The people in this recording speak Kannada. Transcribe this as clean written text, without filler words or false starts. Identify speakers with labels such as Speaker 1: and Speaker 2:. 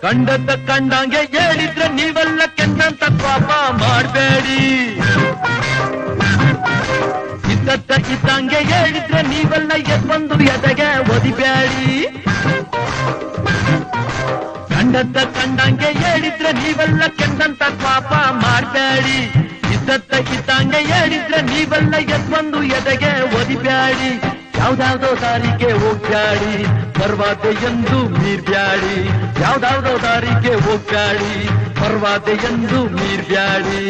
Speaker 1: ಕಂಡದ್ದ ಕಂಡಂಗೆ ಹೇಳಿದ್ರೆ ನೀವೆಲ್ಲ ಕೆಟ್ಟಂತ ಪಾಪ ಮಾಡಬೇಡಿ. ಇದ್ದದ್ದ ಇದ್ದಂಗೆ ಹೇಳಿದ್ರೆ ನೀವೆಲ್ಲ ಎದ್ಬಂದು ಎದೆಗೆ ಒದಿಬೇಡಿ. ಕಂಡದ್ದ ಕಂಡಂಗೆ ಹೇಳಿದ್ರೆ ನೀವೆಲ್ಲ ಕೆಟ್ಟಂತ ಪಾಪ ಮಾಡಬೇಡಿ. ಇದ್ದದ್ದ ಇದ್ದಂಗೆ ಹೇಳಿದ್ರೆ ನೀವೆಲ್ಲ ಎದ್ಬಂದು ಎದೆಗೆ ಒದಿಬೇಡಿ. ಯಾವ್ದಾವ್ದೋ ದಾರಿಗೆ ಹೋಗ್ಬ್ಯಾಡಿ, ಪರ್ವಾದೆ ಎಂದು ಮೀರ್ಬ್ಯಾಡಿ. ಯಾವ್ದಾವ್ದೋ ದಾರಿಗೆ ಹೋಗ್ಬ್ಯಾಡಿ, ಪರ್ವಾದೆ ಎಂದು ಮೀರ್ಬ್ಯಾಡಿ.